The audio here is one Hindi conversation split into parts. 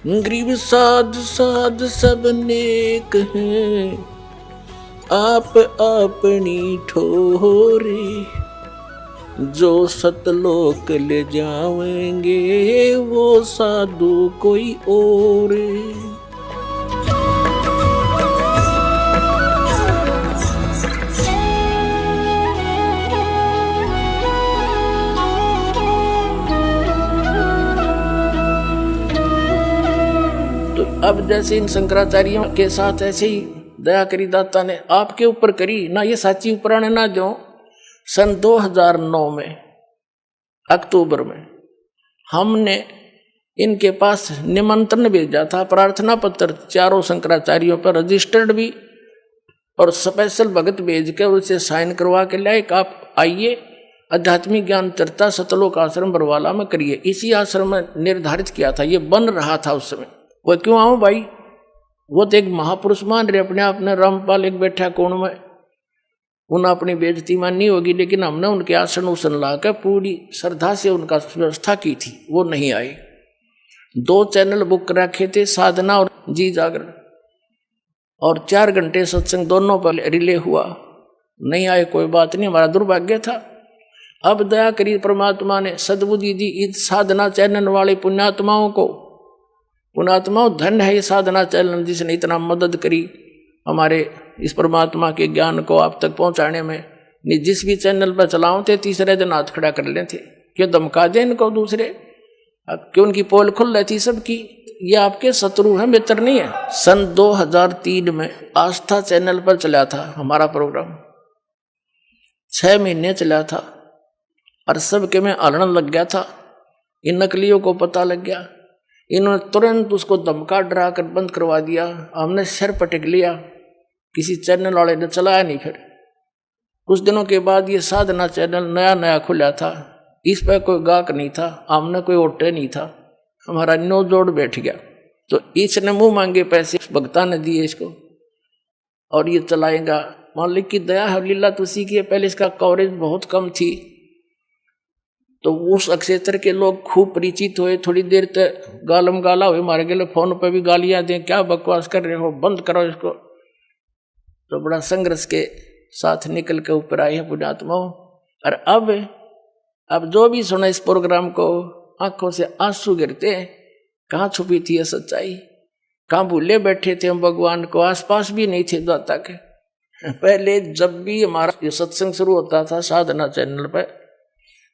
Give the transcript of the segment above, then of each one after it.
गरीब साध साध सब नेक हैं, आप अपनी ठोरे। जो सतलोक ले जाएंगे वो साधु कोई और। तो अब जैसे इन शंकराचार्यों के साथ ऐसे ही दया करी दाता ने आपके ऊपर करी ना, ये साची उपराणे ना दो। सन 2009 में अक्टूबर में हमने इनके पास निमंत्रण भेजा था, प्रार्थना पत्र चारों शंकराचार्यों पर रजिस्टर्ड भी, और स्पेशल भगत भेज कर उसे साइन करवा के लाए कि आप आइए आध्यात्मिक ज्ञान चर्चा सतलोक आश्रम बरवाला में करिए। इसी आश्रम में निर्धारित किया था, ये बन रहा था उस समय। वो क्यों आऊं भाई, वो तो एक महापुरुष मान रहे अपने आप ने, रामपाल एक बैठा कोण में, उन्हें अपनी बेइज्जती माननी होगी, लेकिन हमने उनके आसन उसन लाकर पूरी श्रद्धा से उनका व्यवस्था की थी, वो नहीं आए। 2 चैनल बुक रखे थे, साधना और जी जागरण, और 4 घंटे सत्संग दोनों पर रिले हुआ, नहीं आए। कोई बात नहीं, हमारा दुर्भाग्य था। अब दया करी परमात्मा ने, सद्बुद्धि दी इस साधना चैनल वाले पुण्यात्माओं को। पुण्यात्माओं, धन्य है ये साधना चैनल जिसने इतना मदद करी हमारे इस परमात्मा के ज्ञान को आप तक पहुंचाने में। जिस भी चैनल पर चलाओ थे तीसरे दिन हाथ खड़ा कर लेते, क्यों धमका दे इनको दूसरे, क्यों उनकी पोल खुल रहती सबकी। ये आपके शत्रु हैं, मित्र नहीं है। सन 2003 में आस्था चैनल पर चला था हमारा प्रोग्राम, 6 महीने चला था, और सबके में आलण लग गया था। इन नकलियों को पता लग गया, इन्होंने तुरंत उसको धमका डरा कर बंद करवा दिया। हमने सिर पटक लिया, किसी चैनल वाले ने चलाया नहीं। फिर कुछ दिनों के बाद ये साधना चैनल नया नया खुला था, इस पर कोई गाहक नहीं था, हमने कोई ओटे नहीं था, हमारा नो जोड़ बैठ गया। तो इसने मुंह मांगे पैसे भक्ता ने दिए इसको, और ये चलाएगा। मालिक की दया है, लीला तुसी की है। पहले इसका कवरेज बहुत कम थी, तो उस क्षेत्र के लोग खूब परिचित हुए। थोड़ी देर तक गालम गाला हुए, मारे गए फोन पर भी गालियां दें, क्या बकवास कर रहे हो, बंद करो इसको। तो बड़ा संघर्ष के साथ निकल के ऊपर आए हैं पुण्यात्माओं। और अब जो भी सुना इस प्रोग्राम को, आंखों से आंसू गिरते हैं। कहाँ छुपी थी ये सच्चाई, कहाँ भूले बैठे थे हम भगवान को, आसपास भी नहीं थे दाता के। पहले जब भी हमारा ये सत्संग शुरू होता था साधना चैनल पर,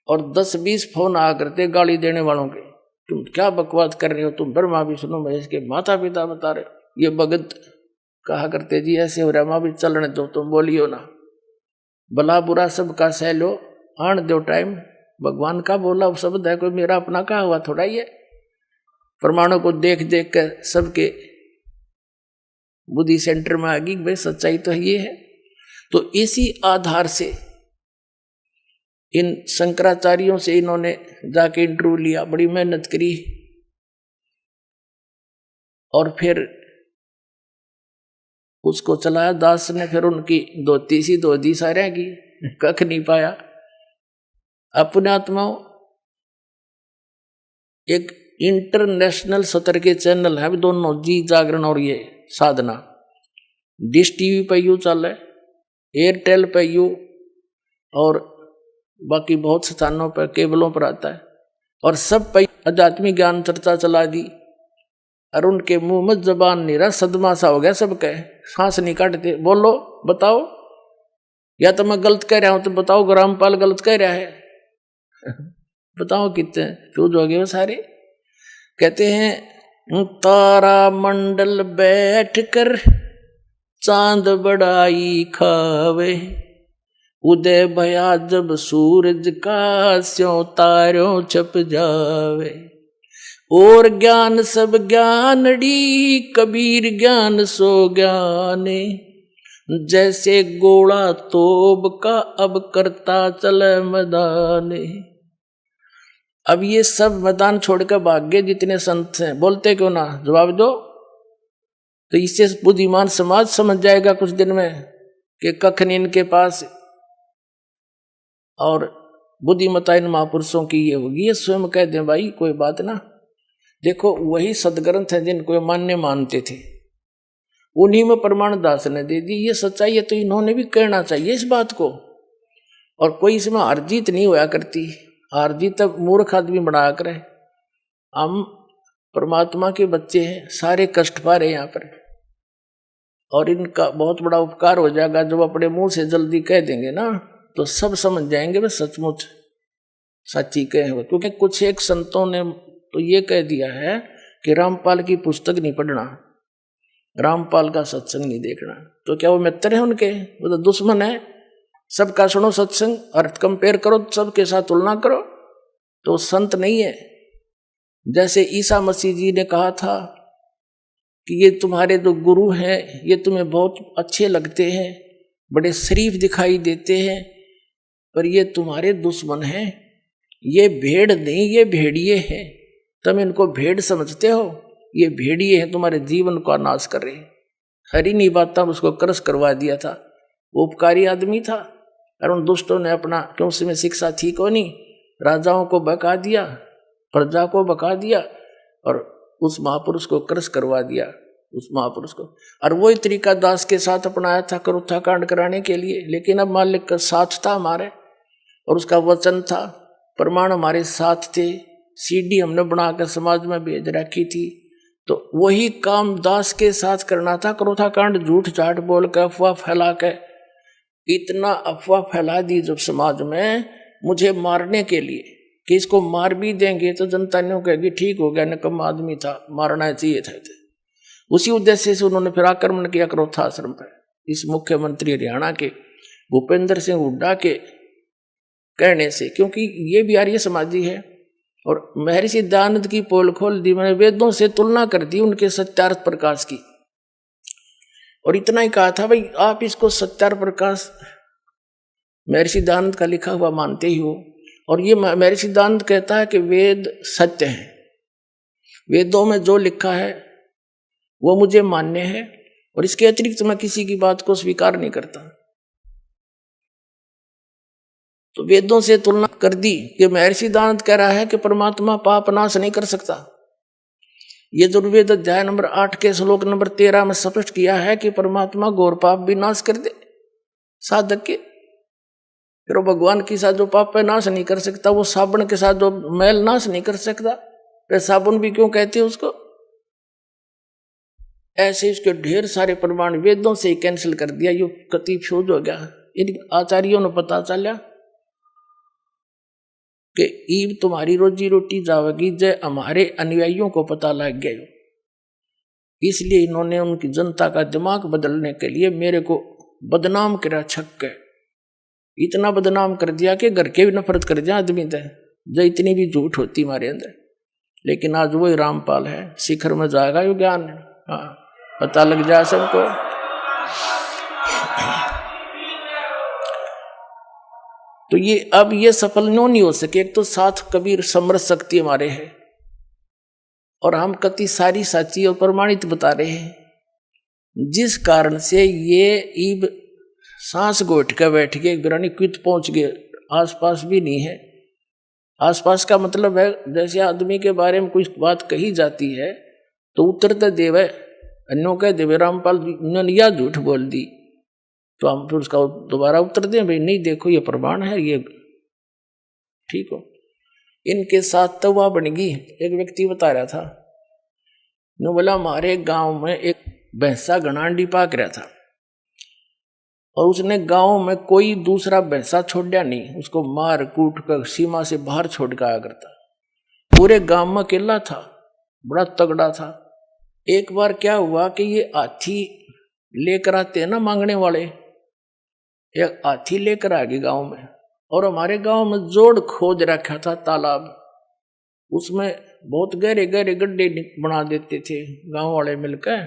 और 10-20 फोन आ करते गाली देने वालों के, तुम क्या बकवास कर रहे हो, तुम ब्रह्मा विष्णु महेश के माता पिता बता रहे हो। ये भगत कहा करते जी ऐसे हो रहा, माँ भी चलने दो, तुम बोलियो ना, भला बुरा सबका सह लो, आन दो टाइम। भगवान का बोला शब्द है, कोई मेरा अपना कहा हुआ थोड़ा ही है। प्रमाणों को देख देख कर सबके बुद्धि सेंटर में आ गई, भाई सच्चाई तो ये है। तो इसी आधार से इन शंकराचार्यों से इन्होंने जाके इंटरव्यू लिया, बड़ी मेहनत करी, और फिर उसको चलाया दास ने। फिर उनकी धोती सारे की कख नहीं पाया। अपने आत्माओं, एक इंटरनेशनल स्तर के चैनल है दोनों, जी जागरण और ये साधना। डिश टीवी पे यू चल है, एयरटेल पे यू, और बाकी बहुत स्थानों पर केबलों पर आता है, और सब पे आध्यात्मिक ज्ञान चर्चा चला दी। और उनके मुंह में जबान नहीं रहा, सदमा सा हो गया सबके, सांस नहीं काटते। बोलो बताओ, या तो मैं गलत कह रहा हूं तो बताओ, रामपाल गलत कह रहा है बताओ कितने चूज हो गए वो सारे। कहते हैं तारा मंडल बैठ कर चांद बड़ाई खावे, उदय भया जब सूरज का स्यों तारों छप जावे। और ज्ञान सब ज्ञानड़ी, कबीर ज्ञान सो ज्ञाने, जैसे गोला तोब का अब करता चले मैदाने। अब ये सब मैदान छोड़कर भाग गए जितने संत हैं, बोलते क्यों ना, जवाब दो। तो इससे बुद्धिमान समाज समझ जाएगा कुछ दिन में कि कख नहीं इनके पास, और बुद्धिमता इन महापुरुषों की ये होगी। ये स्वयं कह दें भाई कोई बात ना, देखो वही सदग्रंथ है जिनको मान्य मानते थे, उन्हीं में प्रमाण दास ने दे दी। ये सच्चाई है तो इन्होंने भी कहना चाहिए इस बात को। और कोई इसमें हार जीत नहीं होया करती, हार जीत अब मूर्ख आदमी बना कर। हम परमात्मा के बच्चे हैं, सारे कष्ट पा रहे हैं यहाँ पर, और इनका बहुत बड़ा उपकार हो जाएगा जब अपने मुंह से जल्दी कह देंगे ना, तो सब समझ जाएंगे वे सचमुच सच्ची कहे हो। क्योंकि कुछ एक संतों ने तो ये कह दिया है कि रामपाल की पुस्तक नहीं पढ़ना, रामपाल का सत्संग नहीं देखना। तो क्या वो मित्र है उनके? वो तो दुश्मन है। सबका सुनो सत्संग और कंपेयर करो, सबके साथ तुलना करो, तो संत नहीं है। जैसे ईसा मसीह जी ने कहा था कि ये तुम्हारे जो गुरु हैं ये तुम्हें बहुत अच्छे लगते हैं, बड़े शरीफ दिखाई देते हैं, पर ये तुम्हारे दुश्मन हैं। ये भेड़ नहीं, ये भेड़िए हैं। तुम इनको भेड़ समझते हो, ये भेड़िए हैं, तुम्हारे जीवन का नाश कर रहे हैं। हरी नहीं बात था, उसको क्रश करवा दिया था। वो उपकारी आदमी था, और उन दुष्टों ने अपना, क्यों उसमें शिक्षा थी को नहीं, राजाओं को बका दिया, प्रजा को बका दिया, और उस महापुरुष को क्रश करवा दिया, उस महापुरुष को। और वही तरीका दास के साथ अपनाया था करुत्था कांड कराने के लिए। लेकिन अब मालिक का साथ था हमारे, और उसका वचन था, प्रमाण हमारे साथ थे, सीडी हमने बनाकर समाज में भेज रखी थी। तो वही काम दास के साथ करना था। करुत्था कांड झूठ झाट बोल कर, अफवाह फैला के, इतना अफवाह फैला दी जब समाज में मुझे मारने के लिए कि इसको मार भी देंगे तो जनता ने कहेगी ठीक हो गया, निकम्मा आदमी था, मारना चाहिए था। उसी उद्देश्य से उन्होंने फिर आक्रमण किया करोथा आश्रम पर। इस मुख्यमंत्री हरियाणा के भूपेंद्र सिंह हुड्डा के कहने से, क्योंकि ये भी आर्य समाजी है। और महर्षि दयानंद की पोल खोल दी, मैंने वेदों से तुलना कर दी उनके सत्यार्थ प्रकाश की, और इतना ही कहा था भाई आप इसको सत्यार्थ प्रकाश महर्षि दयानंद का लिखा हुआ मानते ही हो। और ये महर्षि दयानंद कहता है कि वेद सत्य है, वेदों में जो लिखा है वो मुझे मान्य है, और इसके अतिरिक्त मैं किसी की बात को स्वीकार नहीं करता। तो वेदों से तुलना कर दी कि महर्षि दयानंद कह रहा है कि परमात्मा पाप नाश नहीं कर सकता। ये दुर्वेद अध्याय नंबर 8 के श्लोक नंबर 13 में स्पष्ट किया है कि परमात्मा घोर पाप भी नाश कर दे साधक के। फिर वो भगवान के साथ जो पाप है नाश नहीं कर सकता, वो साबुन के साथ जो मैल नाश नहीं कर सकता, फिर साबुन भी क्यों कहते हैं उसको? ऐसे इसके ढेर सारे प्रमाण वेदों से ही कैंसिल कर दिया। यो कति फ्यूज हो गया। इन आचार्यों ने पता चला कि ईब तुम्हारी रोजी रोटी जावेगी, जय हमारे अनुयायियों को पता लग गया। इसलिए इन्होंने उनकी जनता का दिमाग बदलने के लिए मेरे को बदनाम करा, छक्के इतना बदनाम कर दिया कि घर के भी नफरत कर दिया आदमी थे, जो इतनी भी झूठ होती हमारे अंदर। लेकिन आज वही रामपाल है, शिखर में जाएगा यो ज्ञान। हाँ, पता लग जाए सबको। तो ये अब ये सफल नहीं हो सके। एक तो साथ कबीर समरस शक्ति हमारे है, और हम कति सारी साची और प्रमाणित बता रहे हैं, जिस कारण से ये ईब सांस घोट कर बैठ गए, ग्रानी क्वित पहुंच गए, आसपास भी नहीं है। आसपास का मतलब है जैसे आदमी के बारे में कोई बात कही जाती है तो उत्तर देव अन्यों कह देवे रामपाल ने यह झूठ बोल दी, तो हम फिर उसका दोबारा उत्तर दें भाई नहीं देखो ये प्रमाण है, ये ठीक हो। इनके साथ तो वह बन गई। एक व्यक्ति बता रहा था, न बोला हमारे गांव में एक भैंसा घनांडी पाक रहा था, और उसने गांव में कोई दूसरा भैंसा छोड़ा नहीं, उसको मार कूट कर सीमा से बाहर छोड़ के आया करता। पूरे गांव में अकेला था, बड़ा तगड़ा था। एक बार क्या हुआ कि ये हाथी लेकर आते हैं ना मांगने वाले, एक हाथी लेकर आ गए गांव में, और हमारे गांव में जोड़ खोद रखा था तालाब, उसमें बहुत गहरे गहरे गड्ढे बना देते थे गांव वाले मिलकर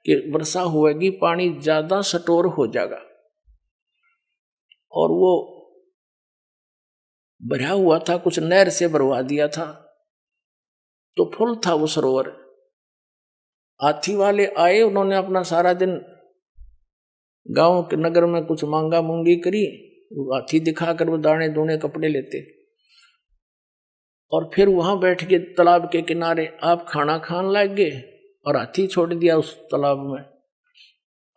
कि वर्षा होएगी पानी ज्यादा स्टोर हो जाएगा। और वो भरा हुआ था, कुछ नहर से भरवा दिया था, तो फुल था वो सरोवर। हाथी वाले आए, उन्होंने अपना सारा दिन गांव के नगर में कुछ मांगा मूंगी करी, हाथी दिखाकर वो दाने दूने कपड़े लेते। और फिर वहां बैठ के तालाब के किनारे आप खाना खाने लग गए और हाथी छोड़ दिया उस तालाब में।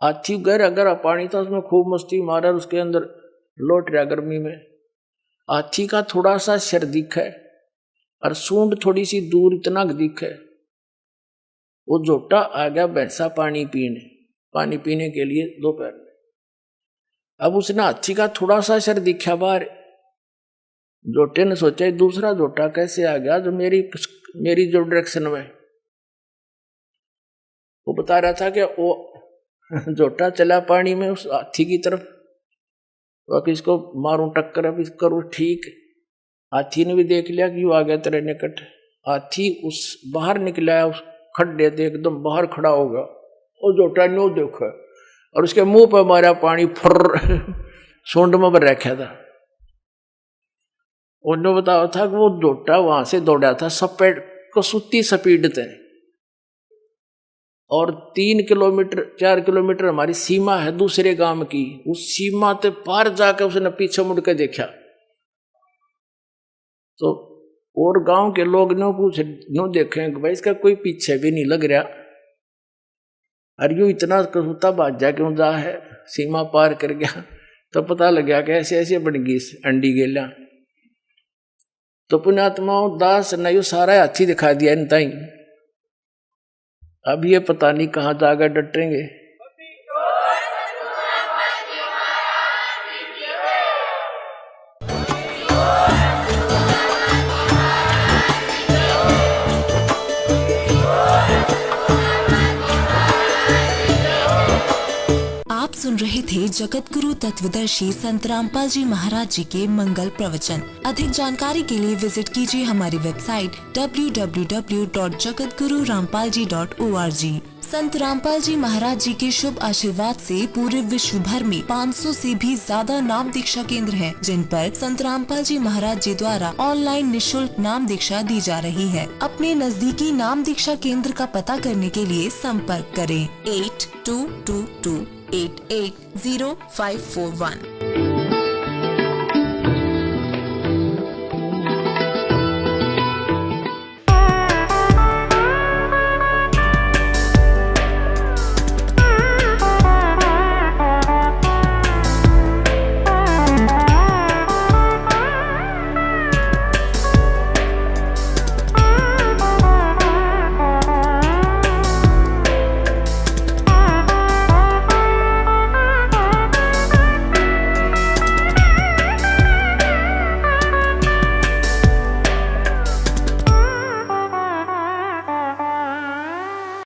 हाथी गहरा गहरा पानी था, उसमें खूब मस्ती मारा, उसके अंदर लौट रहा गर्मी में। हाथी का थोड़ा सा सिर दिखा और सूंड थोड़ी सी दूर इतना दिखा। वो जोटा आ गया भैंसा पानी पीने के लिए दोपहर में। अब उसने हाथी का थोड़ा सा सिर दिखा बाहर। जोटे ने सोचा दूसरा जोटा कैसे आ गया जो मेरी जो डायरेक्शन में। वो बता रहा था कि वो जोटा चला पानी में उस हाथी की तरफ, तो इसको मारूं टक्कर, अब इसको करूं ठीक। हाथी ने भी देख लिया कि वो आ गया तेरे निकट। हाथी उस बाहर निकला, उस खड्डे से एकदम बाहर खड़ा होगा। और जोटा नो देखा और उसके मुंह पर मारा पानी, फर सूंड में भर रखा था। उन्होंने बताया था कि वो जोटा वहां से दौड़ा था सपेट को सुती स्पीड थे, और 3 किलोमीटर 4 किलोमीटर हमारी सीमा है दूसरे गांव की। उस सीमा ते पार जाकर उसने पीछे मुड़ के देखा तो और गांव के लोग नो देखे भाई इसका कोई पीछे भी नहीं लग रहा, और यूं इतना कसूता बाजा क्यों जा है, सीमा पार कर गया। तो पता लग गया कि ऐसे ऐसे बन गई अंडी गेला। तो पुण्यात्माओं दास ने यू सारा हाथी दिखा दिया इन ताई। अब ये पता नहीं कहाँ जाकर डटेंगे। आप सुन रहे थे जगत गुरु तत्वदर्शी संत रामपाल जी महाराज जी के मंगल प्रवचन। अधिक जानकारी के लिए विजिट कीजिए हमारी वेबसाइट www.jagatgururampalji.org। संत रामपाल जी महाराज जी के शुभ आशीर्वाद से पूरे विश्व भर में 500 से भी ज्यादा नाम दीक्षा केंद्र हैं, जिन पर संत रामपाल जी महाराज जी द्वारा ऑनलाइन निशुल्क नाम दीक्षा दी जा रही है। अपने नजदीकी नाम दीक्षा केंद्र का पता करने के लिए संपर्क करें 8222880541।